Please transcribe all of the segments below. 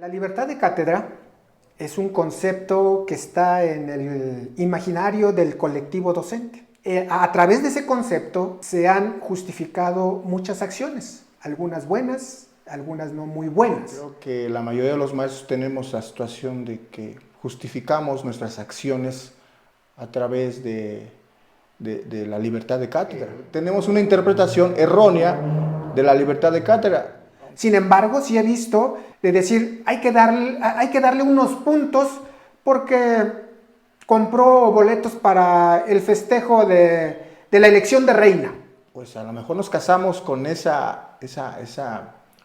La libertad de cátedra es un concepto que está en el imaginario del colectivo docente. A través de ese concepto se han justificado muchas acciones, algunas buenas, algunas no muy buenas. Creo que la mayoría de los maestros tenemos la situación de que justificamos nuestras acciones a través de la libertad de cátedra. Tenemos una interpretación errónea de la libertad de cátedra. Sin embargo, sí he visto de decir, hay que darle unos puntos porque compró boletos para el festejo de la elección de reina. Pues a lo mejor nos casamos con esa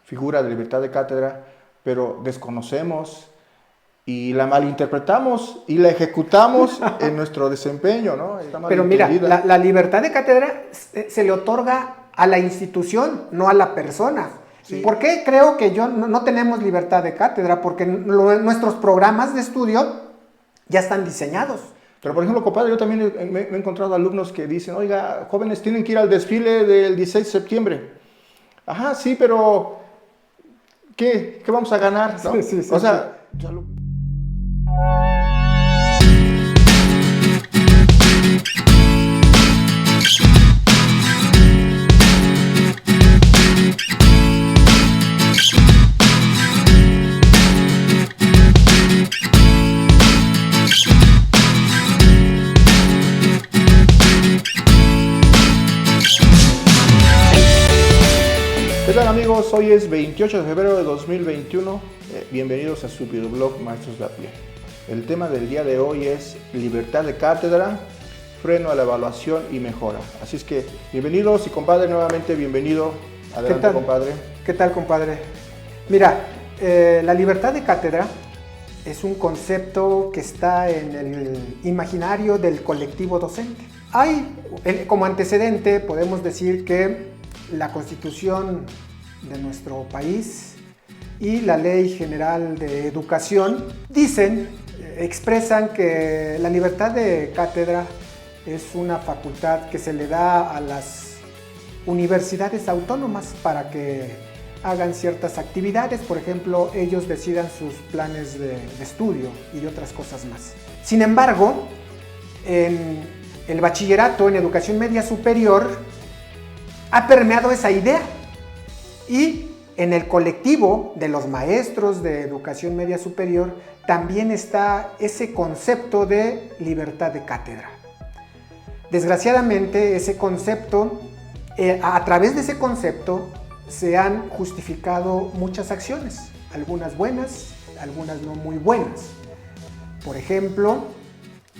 figura de libertad de cátedra, pero desconocemos y la malinterpretamos y la ejecutamos en nuestro desempeño, ¿no? Pero mira, la libertad de cátedra se le otorga a la institución, no a la persona. Sí. ¿Por qué creo que no tenemos libertad de cátedra? Porque nuestros programas de estudio ya están diseñados. Pero por ejemplo, compadre, yo también me he encontrado alumnos que dicen, oiga, jóvenes tienen que ir al desfile del 16 de septiembre. Ajá, sí, pero ¿qué vamos a ganar? ¿No? Sí. O sea, ¿qué tal amigos? Hoy es 28 de febrero de 2021. Bienvenidos a su videoblog Maestros de a Pie. El tema del día de hoy es libertad de cátedra, freno a la evaluación y mejora. Así es que bienvenidos y compadre, nuevamente bienvenido. Adelante, compadre. ¿Qué tal, compadre? Mira, la libertad de cátedra es un concepto que está en el imaginario del colectivo docente. Como antecedente, podemos decir que la Constitución de nuestro país y la Ley General de Educación expresan que la libertad de cátedra es una facultad que se le da a las universidades autónomas para que hagan ciertas actividades, por ejemplo, ellos decidan sus planes de estudio y de otras cosas más. Sin embargo, en el bachillerato, en educación media superior, ha permeado esa idea y en el colectivo de los maestros de educación media superior también está ese concepto de libertad de cátedra. Desgraciadamente, ese concepto, a través de ese concepto se han justificado muchas acciones, algunas buenas, algunas no muy buenas. Por ejemplo,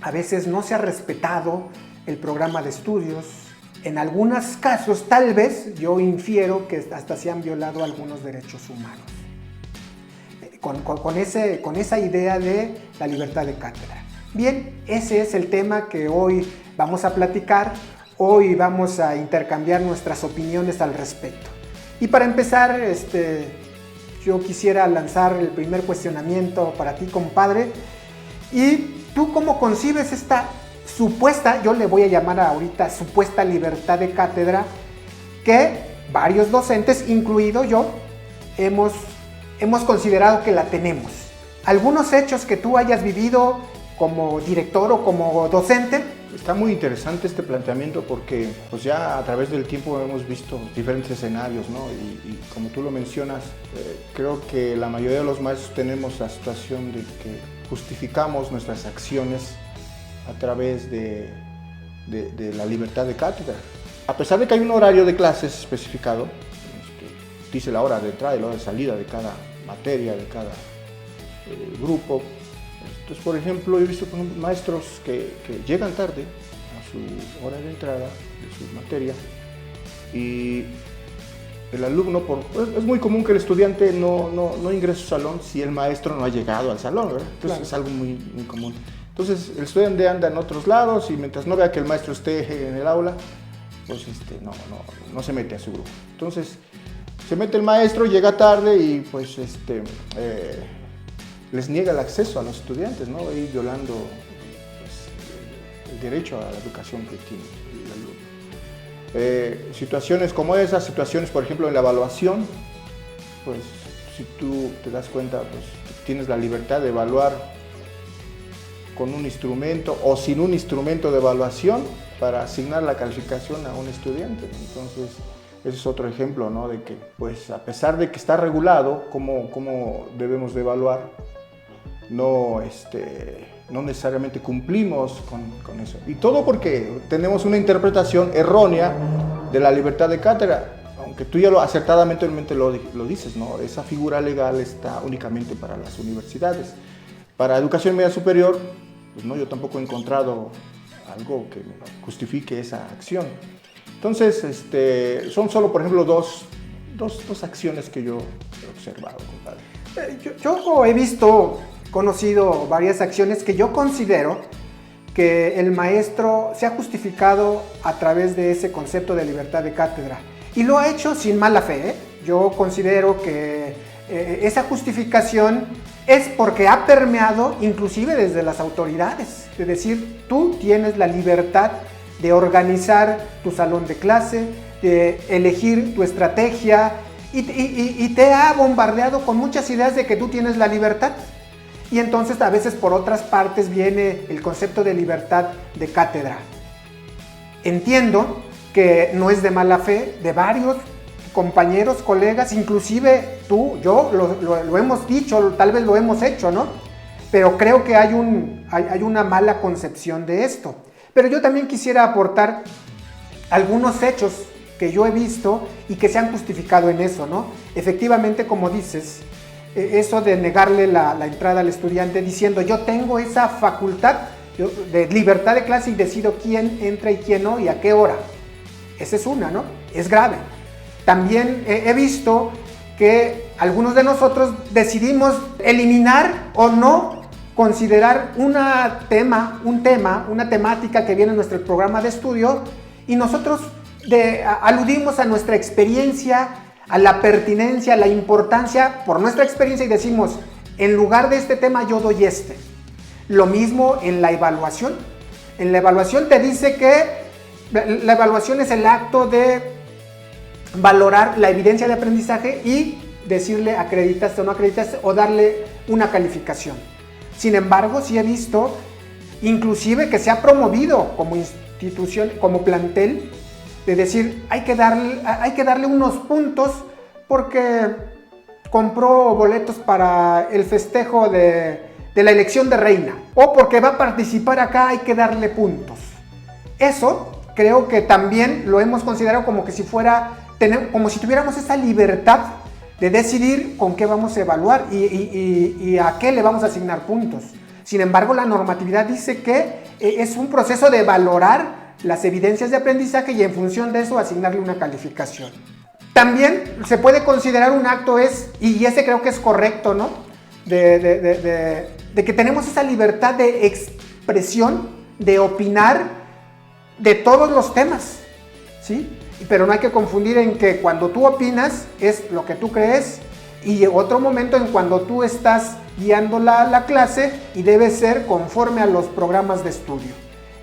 a veces no se ha respetado el programa de estudios. En algunos casos, tal vez, yo infiero que hasta se han violado algunos derechos humanos. Con esa idea de la libertad de cátedra. Bien, ese es el tema que hoy vamos a platicar. Hoy vamos a intercambiar nuestras opiniones al respecto. Y para empezar, yo quisiera lanzar el primer cuestionamiento para ti, compadre. ¿Y tú cómo concibes esta supuesta, yo le voy a llamar ahorita supuesta libertad de cátedra, que varios docentes, incluido yo, hemos considerado que la tenemos? ¿Algunos hechos que tú hayas vivido como director o como docente? Está muy interesante este planteamiento porque pues ya a través del tiempo hemos visto diferentes escenarios, ¿no? Y como tú lo mencionas, creo que la mayoría de los maestros tenemos la situación de que justificamos nuestras acciones a través de la libertad de cátedra. A pesar de que hay un horario de clases especificado, dice la hora de entrada y la hora de salida de cada materia, de cada grupo. Entonces, por ejemplo, he visto maestros que llegan tarde a su hora de entrada de su materia y el alumno, es muy común que el estudiante no ingrese a su salón si el maestro no ha llegado al salón, ¿verdad? Entonces claro, es algo muy, muy común. Entonces el estudiante anda en otros lados y mientras no vea que el maestro esté en el aula, pues no se mete a su grupo. Entonces se mete el maestro, llega tarde y pues les niega el acceso a los estudiantes, ¿no? Y violando pues, el derecho a la educación que tiene el alumno. Situaciones como esas, situaciones por ejemplo en la evaluación, pues si tú te das cuenta, pues tienes la libertad de evaluar con un instrumento o sin un instrumento de evaluación para asignar la calificación a un estudiante. Entonces, ese es otro ejemplo, ¿no? De que, pues, a pesar de que está regulado cómo debemos de evaluar, no necesariamente cumplimos con eso. Y todo porque tenemos una interpretación errónea de la libertad de cátedra. Aunque tú ya acertadamente lo dices, ¿no? Esa figura legal está únicamente para las universidades. Para educación media superior, pues no, yo tampoco he encontrado algo que justifique esa acción. Entonces, son solo, por ejemplo, dos acciones que yo he observado, compadre. Yo he conocido varias acciones que yo considero que el maestro se ha justificado a través de ese concepto de libertad de cátedra. Y lo ha hecho sin mala fe, ¿eh? Yo considero que esa justificación es porque ha permeado inclusive desde las autoridades. Es decir, tú tienes la libertad de organizar tu salón de clase, de elegir tu estrategia y te ha bombardeado con muchas ideas de que tú tienes la libertad. Y entonces a veces por otras partes viene el concepto de libertad de cátedra. Entiendo que no es de mala fe, de varios compañeros, colegas, inclusive tú, yo, lo hemos dicho, tal vez lo hemos hecho, ¿no? Pero creo que hay una mala concepción de esto. Pero yo también quisiera aportar algunos hechos que yo he visto y que se han justificado en eso, ¿no? Efectivamente, como dices, eso de negarle la entrada al estudiante diciendo yo tengo esa facultad de libertad de clase y decido quién entra y quién no y a qué hora. Esa es una, ¿no? Es grave. También he visto que algunos de nosotros decidimos eliminar o no considerar una temática que viene en nuestro programa de estudio y nosotros aludimos a nuestra experiencia, a la pertinencia, a la importancia por nuestra experiencia y decimos, en lugar de este tema yo doy este. Lo mismo en la evaluación. En la evaluación te dice que la evaluación es el acto de valorar la evidencia de aprendizaje y decirle acreditaste o no acreditaste o darle una calificación. Sin embargo, sí he visto inclusive que se ha promovido como institución, como plantel, de decir hay que darle unos puntos porque compró boletos para el festejo de la elección de reina o porque va a participar acá hay que darle puntos. Eso creo que también lo hemos considerado como que si como si tuviéramos esa libertad de decidir con qué vamos a evaluar y a qué le vamos a asignar puntos. Sin embargo, la normatividad dice que es un proceso de valorar las evidencias de aprendizaje y en función de eso asignarle una calificación. También se puede considerar un acto y ese creo que es correcto, ¿no? De que tenemos esa libertad de expresión, de opinar de todos los temas, ¿sí? Pero no hay que confundir en que cuando tú opinas es lo que tú crees y otro momento en cuando tú estás guiando la clase y debe ser conforme a los programas de estudio.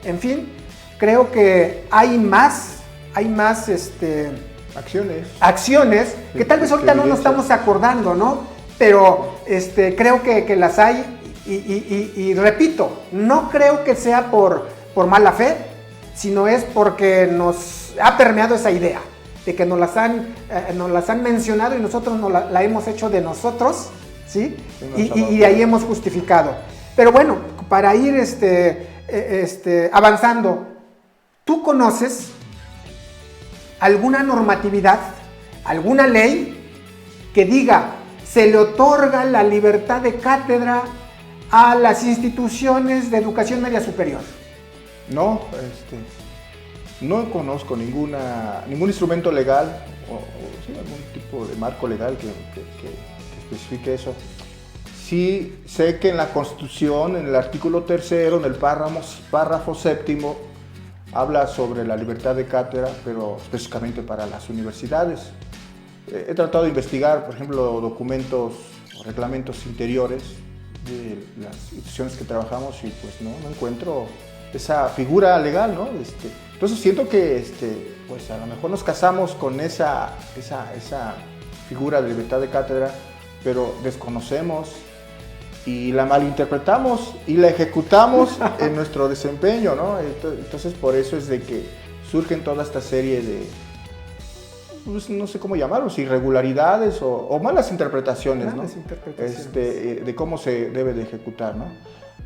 En fin, creo que hay más acciones que tal vez ahorita no nos estamos acordando, ¿no? Pero creo que las hay y repito, no creo que sea por mala fe, sino es porque nos ha permeado esa idea de que nos las han mencionado y nosotros la hemos hecho de nosotros, ¿sí? Y de ahí hemos justificado. Pero bueno, para ir avanzando, ¿tú conoces alguna normatividad, alguna ley que diga se le otorga la libertad de cátedra a las instituciones de educación media superior? No, no conozco ningún instrumento legal o sí, algún tipo de marco legal que especifique eso. Sí sé que en la Constitución, en el artículo 3º, en el párrafo 7º, habla sobre la libertad de cátedra, pero específicamente para las universidades. He tratado de investigar, por ejemplo, documentos o reglamentos interiores de las instituciones que trabajamos y pues no encuentro esa figura legal, ¿no? Entonces siento que pues a lo mejor nos casamos con esa figura de libertad de cátedra, pero desconocemos y la malinterpretamos y la ejecutamos en nuestro desempeño, ¿no? Entonces por eso es de que surgen toda esta serie de, pues, no sé cómo llamarlos, irregularidades o malas interpretaciones, malas ¿no? interpretaciones. De cómo se debe de ejecutar, ¿no?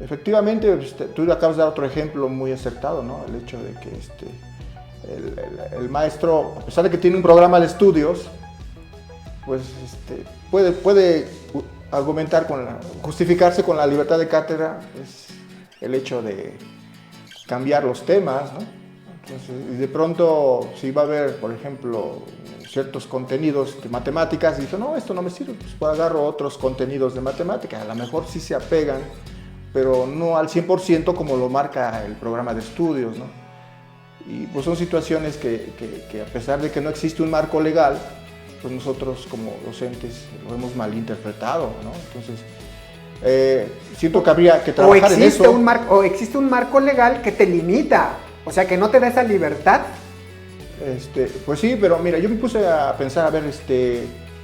Efectivamente, tú acabas de dar otro ejemplo muy acertado, ¿no? El hecho de que el maestro, a pesar de que tiene un programa de estudios, pues puede argumentar justificarse con la libertad de cátedra, pues, el hecho de cambiar los temas, ¿no? Entonces, y de pronto, si va a haber, por ejemplo, ciertos contenidos de matemáticas, dice, no, esto no me sirve, pues agarro otros contenidos de matemáticas, a lo mejor sí se apegan, pero no al 100% como lo marca el programa de estudios, ¿no? Y pues son situaciones que a pesar de que no existe un marco legal, pues nosotros como docentes lo hemos malinterpretado, ¿no? Entonces, siento que habría que trabajar en eso. O existe un marco legal que te limita, o sea, que no te da esa libertad. Pues sí, pero mira, yo me puse a pensar, a ver,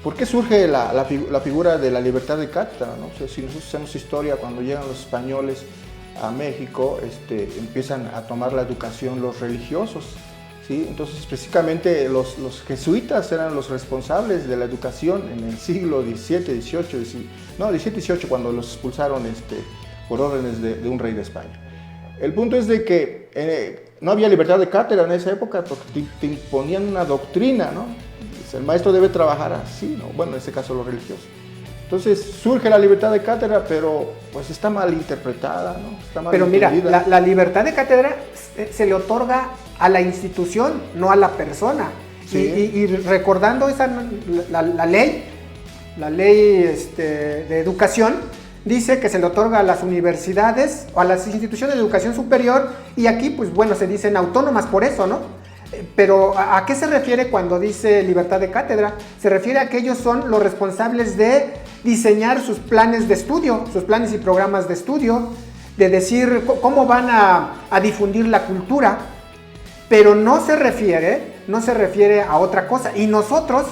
¿por qué surge la figura de la libertad de cátedra, ¿no? O sea, si nosotros hacemos historia, cuando llegan los españoles a México, empiezan a tomar la educación los religiosos, ¿sí? Entonces, específicamente los jesuitas eran los responsables de la educación en el siglo XVII, XVIII, cuando los expulsaron por órdenes de un rey de España. El punto es de que no había libertad de cátedra en esa época porque te imponían una doctrina, ¿no? El maestro debe trabajar así, ¿no? Bueno, en este caso los religiosos. Entonces surge la libertad de cátedra, pero pues está mal interpretada, ¿no? Está mal entendida. Mira, la libertad de cátedra se le otorga a la institución, no a la persona. Sí. Y recordando la ley de educación, dice que se le otorga a las universidades o a las instituciones de educación superior, y aquí, pues bueno, se dicen autónomas por eso, ¿no? Pero ¿a qué se refiere cuando dice libertad de cátedra? Se refiere a que ellos son los responsables de diseñar sus planes de estudio, sus planes y programas de estudio, de decir cómo van a difundir la cultura, pero no se refiere a otra cosa. Y nosotros,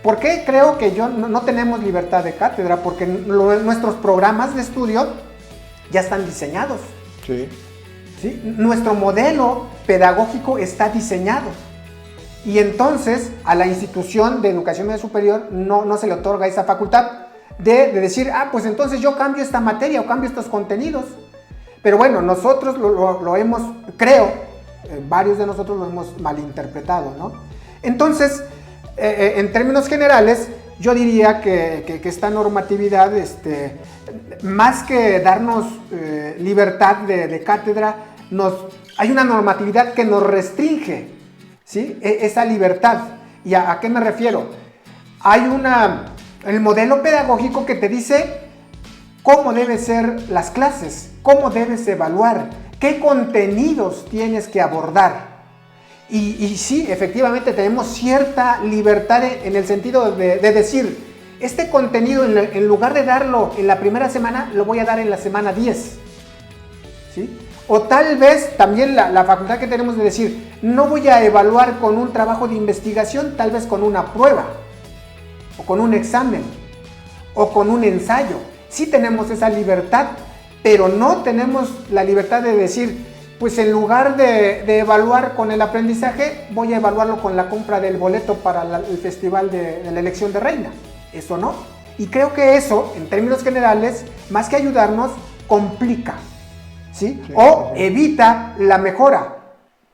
¿por qué creo que no tenemos libertad de cátedra? Porque nuestros programas de estudio ya están diseñados. Sí. ¿Sí? Nuestro modelo pedagógico está diseñado. Y entonces a la institución de educación media superior no se le otorga esa facultad de decir, pues entonces yo cambio esta materia o cambio estos contenidos. Pero bueno, nosotros lo hemos, creo, varios de nosotros lo hemos malinterpretado, ¿no? Entonces, en términos generales, yo diría que esta normatividad, más que darnos libertad de cátedra, hay una normatividad que nos restringe, ¿sí? Esa libertad. ¿Y a qué me refiero? Hay el modelo pedagógico que te dice cómo deben ser las clases, cómo debes evaluar, qué contenidos tienes que abordar. Y sí, efectivamente tenemos cierta libertad en el sentido de decir, este contenido en lugar de darlo en la primera semana, lo voy a dar en la semana 10. ¿Sí? O tal vez también la facultad que tenemos de decir, no voy a evaluar con un trabajo de investigación, tal vez con una prueba, o con un examen, o con un ensayo. Sí tenemos esa libertad, pero no tenemos la libertad de decir, pues en lugar de evaluar con el aprendizaje, voy a evaluarlo con la compra del boleto para el festival de la elección de reina. Eso no. Y creo que eso, en términos generales, más que ayudarnos, complica, ¿sí? O evita la mejora.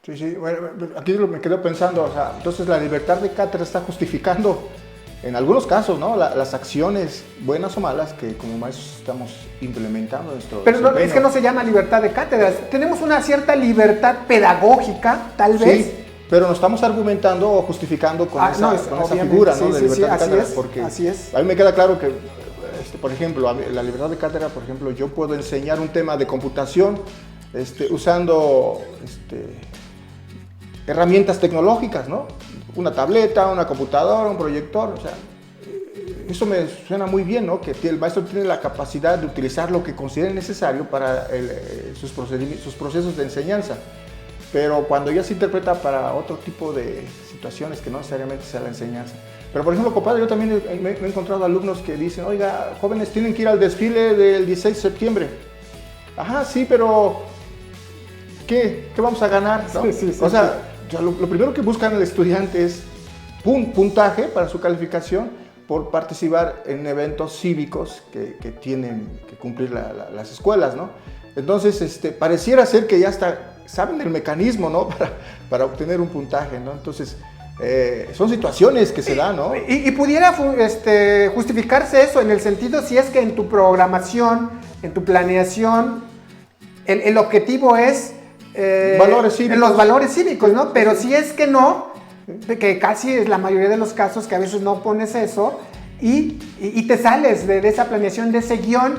Sí, bueno, aquí me quedo pensando, o sea, entonces la libertad de cátedra está justificando, en algunos casos, ¿no?, las acciones buenas o malas que como maestros estamos implementando en nuestro Pero desempeño. es que no se llama libertad de cátedra, tenemos una cierta libertad pedagógica, tal vez. Sí, pero nos estamos argumentando o justificando con esa figura, ¿no?, de libertad de cátedra, porque así es. A mí me queda claro que, por ejemplo, la libertad de cátedra, por ejemplo, yo puedo enseñar un tema de computación usando herramientas tecnológicas, ¿no? Una tableta, una computadora, un proyector, o sea, eso me suena muy bien, ¿no? Que el maestro tiene la capacidad de utilizar lo que considere necesario para sus procesos de enseñanza. Pero cuando ya se interpreta para otro tipo de situaciones que no necesariamente sea la enseñanza, Pero por ejemplo, compadre, yo también me he encontrado alumnos que dicen, oiga, jóvenes tienen que ir al desfile del 16 de septiembre. Ajá, sí, pero ¿qué vamos a ganar? ¿No? Sí, o sea, lo primero que buscan el estudiante es puntaje para su calificación por participar en eventos cívicos que tienen que cumplir las escuelas, ¿no? Entonces, pareciera ser que ya hasta saben el mecanismo, ¿no? para obtener un puntaje, ¿no? Entonces, son situaciones que se dan, ¿no? Y pudiera justificarse eso en el sentido si es que en tu programación, en tu planeación, el objetivo es valores cívicos. los valores cívicos, ¿no? Pero si es que no, que casi es la mayoría de los casos que a veces no pones eso y te sales de esa planeación, de ese guión,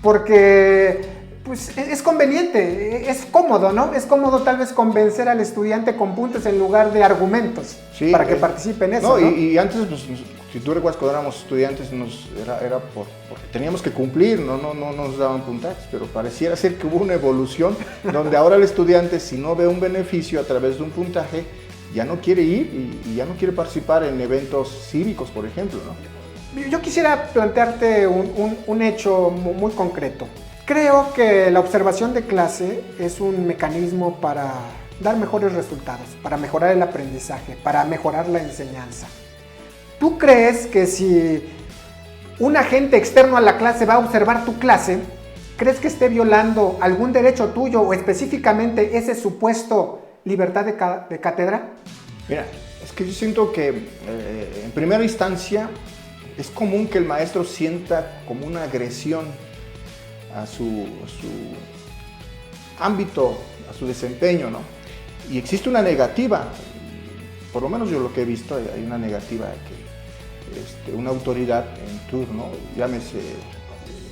porque pues es conveniente, es cómodo, ¿no? Es cómodo tal vez convencer al estudiante con puntos en lugar de argumentos, sí, para que participe en eso, ¿no? Y antes, pues, si tú recuerdas cuando éramos estudiantes, era porque teníamos que cumplir, no nos daban puntajes, pero pareciera ser que hubo una evolución donde ahora el estudiante, si no ve un beneficio a través de un puntaje, ya no quiere ir y ya no quiere participar en eventos cívicos, por ejemplo, ¿no? Yo quisiera plantearte un hecho muy concreto. Creo que la observación de clase es un mecanismo para dar mejores resultados, para mejorar el aprendizaje, para mejorar la enseñanza. ¿Tú crees que si un agente externo a la clase va a observar tu clase, crees que esté violando algún derecho tuyo o específicamente ese supuesto libertad de cátedra? Mira, es que yo siento que en primera instancia es común que el maestro sienta como una agresión a su ámbito, a su desempeño, ¿no? Y existe una negativa, por lo menos yo lo que he visto, hay una negativa que una autoridad en turno, llámese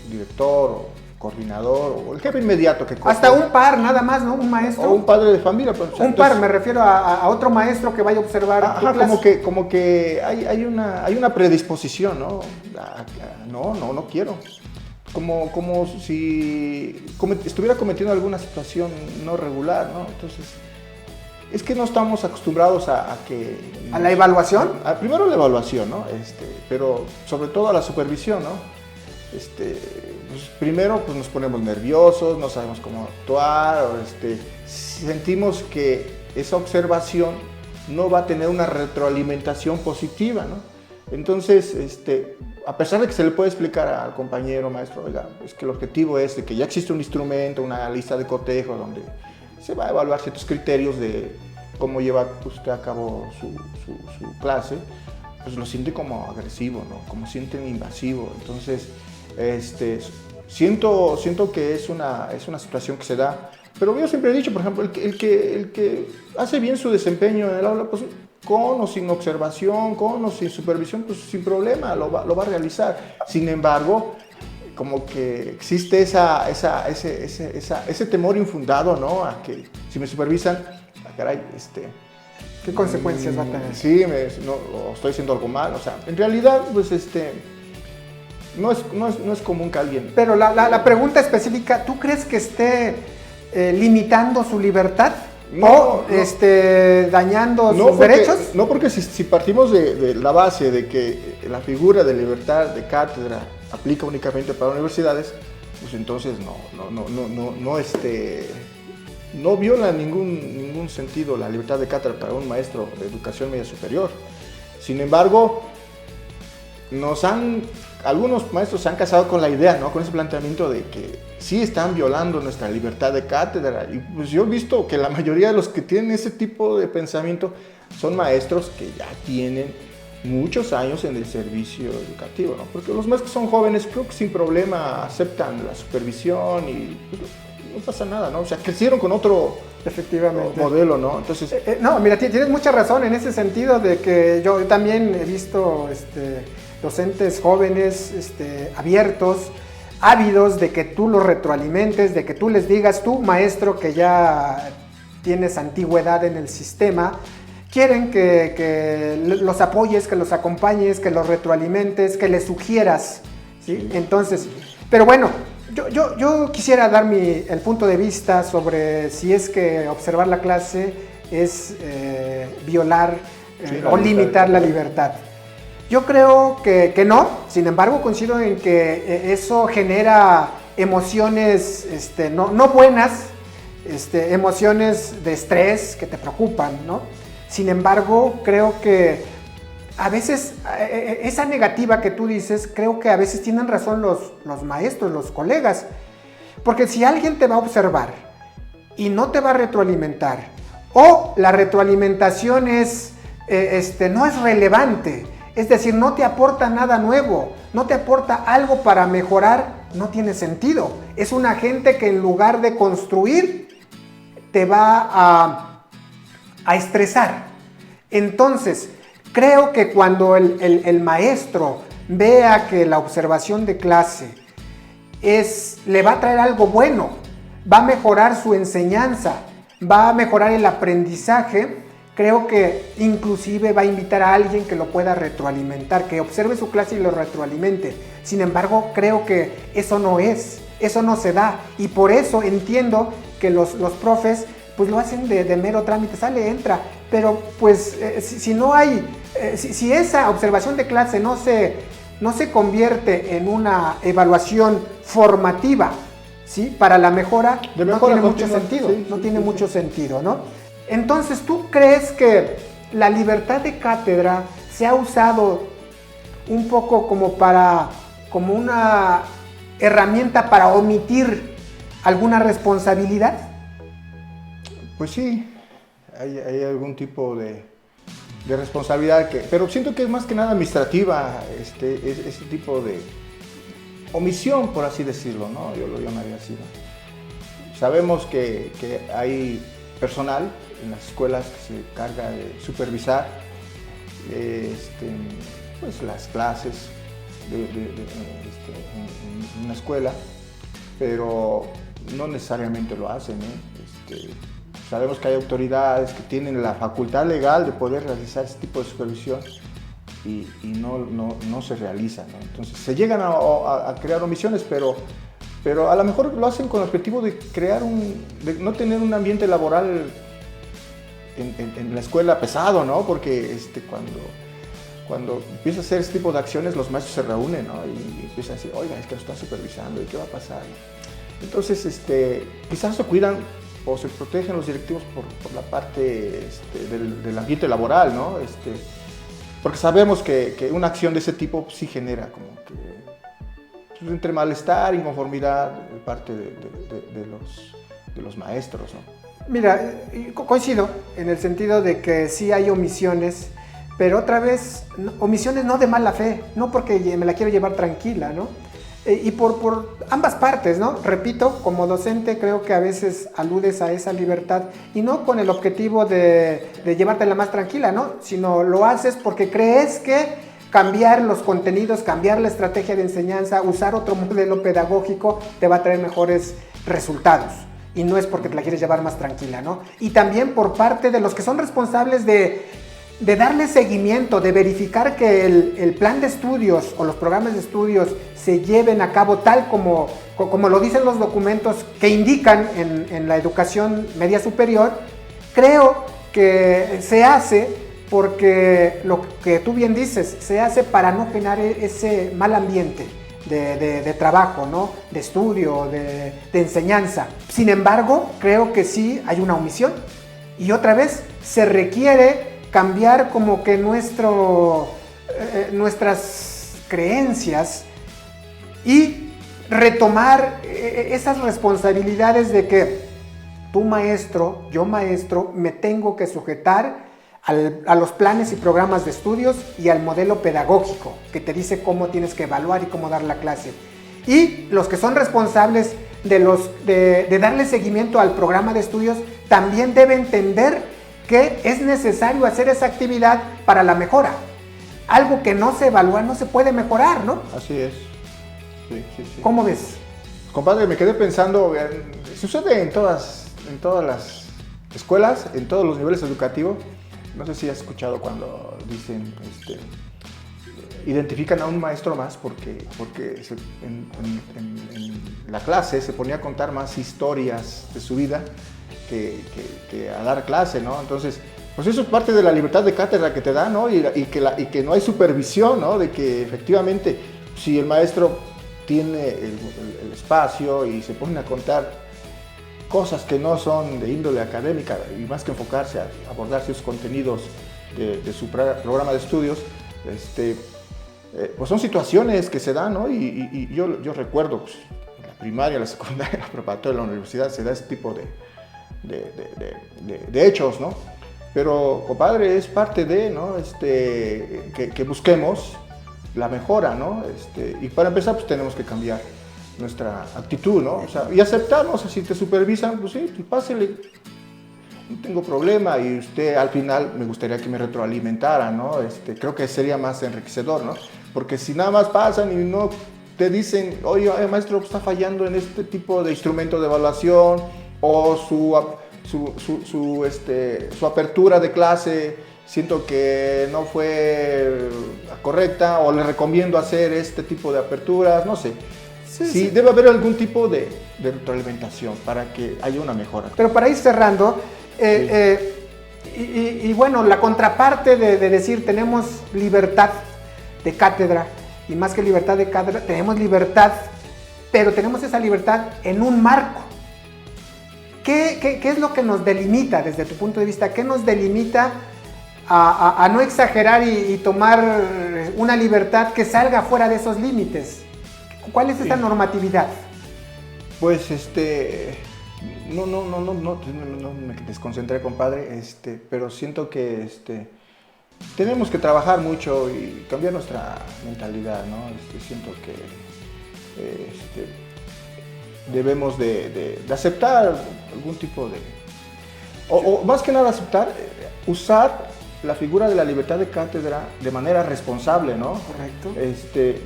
director o coordinador o el jefe inmediato que... Hasta un par nada más, ¿no? Un maestro. O un padre de familia. Pues, un entonces, par, me refiero a otro maestro que vaya a observar. Ajá, como que hay una predisposición, ¿no? No quiero. Como si estuviera cometiendo alguna situación no regular, ¿no? Entonces, es que no estamos acostumbrados a que... ¿A la evaluación? Primero la evaluación, ¿no? Pero sobre todo a la supervisión, ¿no? Pues primero pues nos ponemos nerviosos, no sabemos cómo actuar, sentimos que esa observación no va a tener una retroalimentación positiva, ¿no? Entonces, a pesar de que se le puede explicar al compañero maestro, oiga, es que el objetivo es de que ya existe un instrumento, una lista de cotejo donde se va a evaluar ciertos criterios de cómo lleva usted a cabo su clase, pues lo siente como agresivo, ¿no? Como sienten invasivo. Entonces, siento que es una situación que se da, pero yo siempre he dicho, por ejemplo, el que hace bien su desempeño en el aula, pues con o sin observación, con o sin supervisión, pues sin problema lo va a realizar. Sin embargo, como que existe ese temor infundado, ¿no? A que si me supervisan, caray, ¿qué consecuencias va a tener? Sí, o estoy haciendo algo mal, o sea, en realidad, pues no es común que alguien... Pero la pregunta específica, ¿tú crees que esté limitando su libertad? ¿O dañando sus derechos? No, porque si partimos de la base de que la figura de libertad de cátedra aplica únicamente para universidades, pues entonces no viola en ningún sentido la libertad de cátedra para un maestro de educación media superior. Sin embargo, algunos maestros se han casado con la idea, ¿no? Con ese planteamiento de que sí están violando nuestra libertad de cátedra. Y pues yo he visto que la mayoría de los que tienen ese tipo de pensamiento son maestros que ya tienen muchos años en el servicio educativo, ¿no? Porque los maestros que son jóvenes, creo que sin problema aceptan la supervisión y pues, no pasa nada, ¿no? O sea, crecieron con otro modelo, ¿no? Entonces... no, mira, tienes mucha razón en ese sentido de que yo también he visto docentes jóvenes abiertos, ávidos de que tú los retroalimentes, de que tú les digas, tú maestro que ya tienes antigüedad en el sistema, quieren que los apoyes, que los acompañes, que los retroalimentes, que les sugieras, ¿sí? Entonces, pero bueno, yo quisiera dar el punto de vista sobre si es que observar la clase es violar o limitar la libertad. Yo creo que no, sin embargo coincido en que eso genera emociones no buenas, emociones de estrés que te preocupan, ¿no? Sin embargo, creo que a veces esa negativa que tú dices, creo que a veces tienen razón los maestros, los colegas, porque si alguien te va a observar y no te va a retroalimentar, o la retroalimentación no es relevante, es decir, no te aporta nada nuevo, no te aporta algo para mejorar, no tiene sentido. Es un agente que en lugar de construir, te va a estresar. Entonces, creo que cuando el maestro vea que la observación de clase le va a traer algo bueno, va a mejorar su enseñanza, va a mejorar el aprendizaje, creo que inclusive va a invitar a alguien que lo pueda retroalimentar, que observe su clase y lo retroalimente. Sin embargo, creo que eso no se da, y por eso entiendo que los profes pues lo hacen de mero trámite, sale, entra, pero pues si esa observación de clase no se convierte en una evaluación formativa, ¿sí? Para la mejora, no tiene mucho sentido, no tiene mucho sentido, ¿no? Entonces, ¿tú crees que la libertad de cátedra se ha usado un poco como una herramienta para omitir alguna responsabilidad? Pues sí, hay algún tipo de responsabilidad, pero siento que es más que nada administrativa, ese tipo de omisión, por así decirlo, ¿no? Yo lo llamaría así, ¿no? Sabemos que hay personal en las escuelas que se encarga de supervisar pues las clases en una escuela, pero no necesariamente lo hacen, ¿eh? Sabemos que hay autoridades que tienen la facultad legal de poder realizar ese tipo de supervisión y no se realizan, ¿no? Entonces se llegan a crear omisiones, pero a lo mejor lo hacen con el objetivo de de no tener un ambiente laboral en la escuela pesado, ¿no? Porque cuando empieza a hacer este tipo de acciones, los maestros se reúnen, ¿no? Y empiezan a decir, oiga, es que lo está supervisando, ¿y qué va a pasar? Entonces, quizás se cuidan o se protegen los directivos por la parte del ambiente laboral, ¿no? Porque sabemos que una acción de ese tipo sí genera como que pues, entre malestar, inconformidad de parte de los maestros, ¿no? Mira, coincido en el sentido de que sí hay omisiones, pero otra vez, omisiones no de mala fe, no porque me la quiero llevar tranquila, ¿no? Y por ambas partes, ¿no? Repito, como docente creo que a veces aludes a esa libertad y no con el objetivo de llevártela más tranquila, ¿no? Sino lo haces porque crees que cambiar los contenidos, cambiar la estrategia de enseñanza, usar otro modelo pedagógico te va a traer mejores resultados. Y no es porque te la quieres llevar más tranquila, ¿no? Y también por parte de los que son responsables de darle seguimiento, de verificar que el plan de estudios o los programas de estudios se lleven a cabo tal como lo dicen los documentos que indican en la educación media superior, creo que se hace porque lo que tú bien dices, se hace para no generar ese mal ambiente de trabajo, ¿no? De estudio, de enseñanza. Sin embargo, creo que sí hay una omisión y otra vez se requiere cambiar como que nuestras creencias y retomar esas responsabilidades de que tú maestro, yo maestro, me tengo que sujetar a los planes y programas de estudios y al modelo pedagógico que te dice cómo tienes que evaluar y cómo dar la clase. Y los que son responsables de darle seguimiento al programa de estudios también deben entender que es necesario hacer esa actividad para la mejora. Algo que no se evalúa no se puede mejorar, ¿no? Así es. Sí. ¿Cómo ves? Compadre, me quedé pensando, sucede en todas las escuelas, en todos los niveles educativos. No sé si has escuchado cuando dicen, identifican a un maestro más porque en la clase se ponía a contar más historias de su vida que a dar clase, ¿no? Entonces Pues eso es parte de la libertad de cátedra que te da, ¿no? Y que no hay supervisión, ¿no? De que efectivamente, si el maestro tiene el espacio y se pone a contar cosas que no son de índole académica, y más que enfocarse a abordar sus contenidos de su programa de estudios, pues son situaciones que se dan, ¿no? Y yo recuerdo, pues, en la primaria, la secundaria, la preparatoria, la universidad, se da ese tipo de hechos, ¿no? Pero, compadre, es parte de, ¿no? Que busquemos la mejora, ¿no? Y para empezar, pues tenemos que cambiar nuestra actitud, ¿no? O sea, y aceptarnos, si te supervisan, pues sí, pues pásele, no tengo problema, y usted al final me gustaría que me retroalimentara, ¿no? Creo que sería más enriquecedor, ¿no? Porque si nada más pasan y no te dicen, oye, maestro, está fallando en este tipo de instrumento de evaluación, o su apertura de clase, siento que no fue correcta, o le recomiendo hacer este tipo de aperturas, no sé. Sí, debe haber algún tipo de retroalimentación para que haya una mejora. Pero para ir cerrando, y bueno, la contraparte de decir tenemos libertad de cátedra, y más que libertad de cátedra, tenemos libertad, pero tenemos esa libertad en un marco. ¿Qué es lo que nos delimita desde tu punto de vista? ¿Qué nos delimita a no exagerar y tomar una libertad que salga fuera de esos límites? ¿Cuál es esta normatividad? Pues no me desconcentré, compadre, pero siento que tenemos que trabajar mucho y cambiar nuestra mentalidad, ¿no? Siento que debemos de aceptar algún tipo de... O más que nada aceptar, usar la figura de la libertad de cátedra de manera responsable, ¿no? Correcto.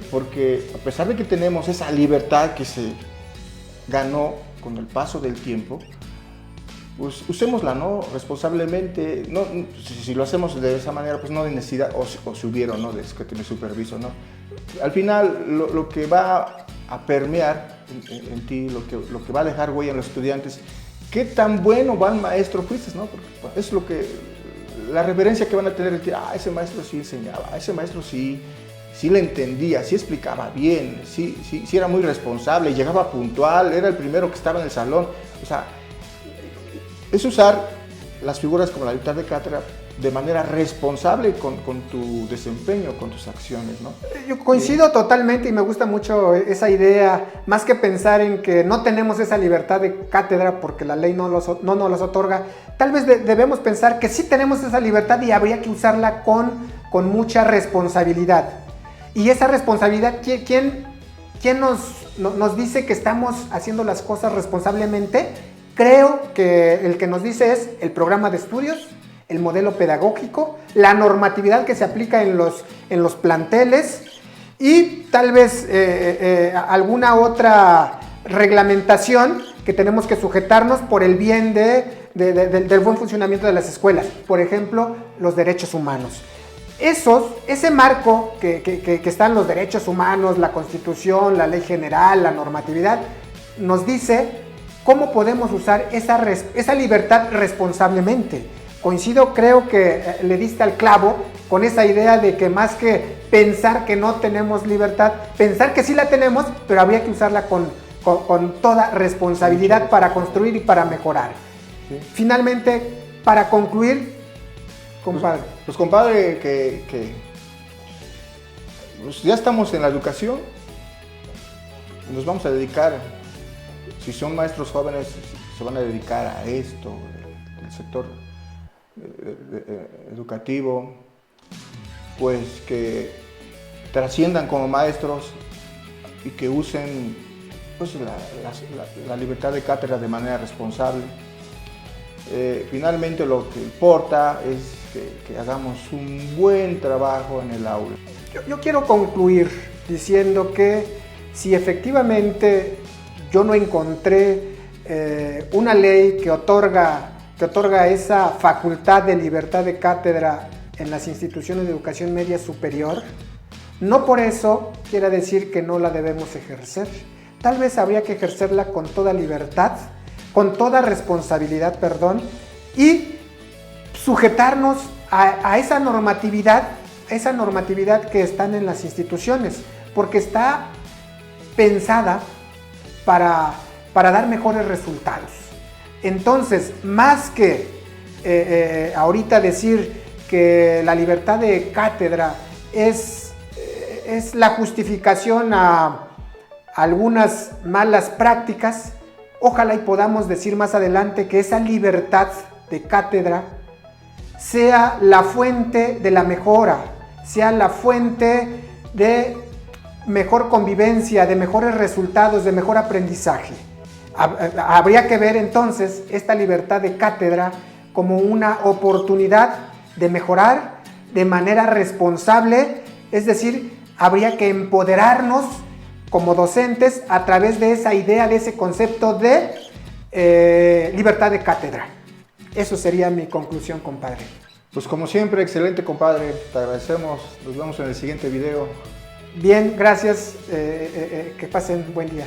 Porque a pesar de que tenemos esa libertad que se ganó con el paso del tiempo, pues usémosla, ¿no? Responsablemente. No, si lo hacemos de esa manera, pues no de necesidad, o si hubieron, ¿no? De que tiene superviso, ¿no? Al final, lo que va a permear en ti, lo que va a dejar huella en los estudiantes, qué tan bueno buen maestro fuiste, ¿no? Porque es lo que... La reverencia que van a tener, ese maestro sí enseñaba, ese maestro sí le entendía, sí explicaba bien, sí era muy responsable, llegaba puntual, era el primero que estaba en el salón. O sea, es usar las figuras como la libertad de cátedra de manera responsable con tu desempeño, con tus acciones, ¿no? Yo coincido totalmente y me gusta mucho esa idea, más que pensar en que no tenemos esa libertad de cátedra porque la ley no nos las otorga. Tal vez debemos pensar que sí tenemos esa libertad y habría que usarla con mucha responsabilidad. Y esa responsabilidad, ¿quién nos dice que estamos haciendo las cosas responsablemente? Creo que el que nos dice es el programa de estudios, el modelo pedagógico, la normatividad que se aplica en los planteles y tal vez alguna otra reglamentación que tenemos que sujetarnos por el bien del buen funcionamiento de las escuelas. Por ejemplo, los derechos humanos. Ese marco que están los derechos humanos, la Constitución, la ley general, la normatividad, nos dice cómo podemos usar esa libertad responsablemente. Coincido, creo que le diste al clavo con esa idea de que más que pensar que no tenemos libertad, pensar que sí la tenemos, pero habría que usarla con toda responsabilidad para construir y para mejorar. Sí. Finalmente, para concluir, compadre. Pues compadre, que pues ya estamos en la educación, nos vamos a dedicar, si son maestros jóvenes, se van a dedicar a esto, el sector educativo, pues que trasciendan como maestros y que usen pues, la libertad de cátedra de manera responsable. Finalmente lo que importa es que hagamos un buen trabajo en el aula. Yo quiero concluir diciendo que si efectivamente yo no encontré una ley que otorga esa facultad de libertad de cátedra en las instituciones de educación media superior, no por eso quiere decir que no la debemos ejercer. Tal vez habría que ejercerla con toda libertad, con toda responsabilidad, y sujetarnos a esa normatividad que están en las instituciones, porque está pensada para dar mejores resultados. Entonces, más que ahorita decir que la libertad de cátedra es la justificación a algunas malas prácticas, ojalá y podamos decir más adelante que esa libertad de cátedra sea la fuente de la mejora, sea la fuente de mejor convivencia, de mejores resultados, de mejor aprendizaje. Habría que ver entonces esta libertad de cátedra como una oportunidad de mejorar de manera responsable, es decir, habría que empoderarnos como docentes a través de esa idea, de ese concepto de libertad de cátedra. Eso sería mi conclusión, compadre. Pues como siempre, excelente, compadre. Te agradecemos. Nos vemos en el siguiente video. Bien, gracias. Que pasen buen día.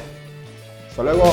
Hasta luego.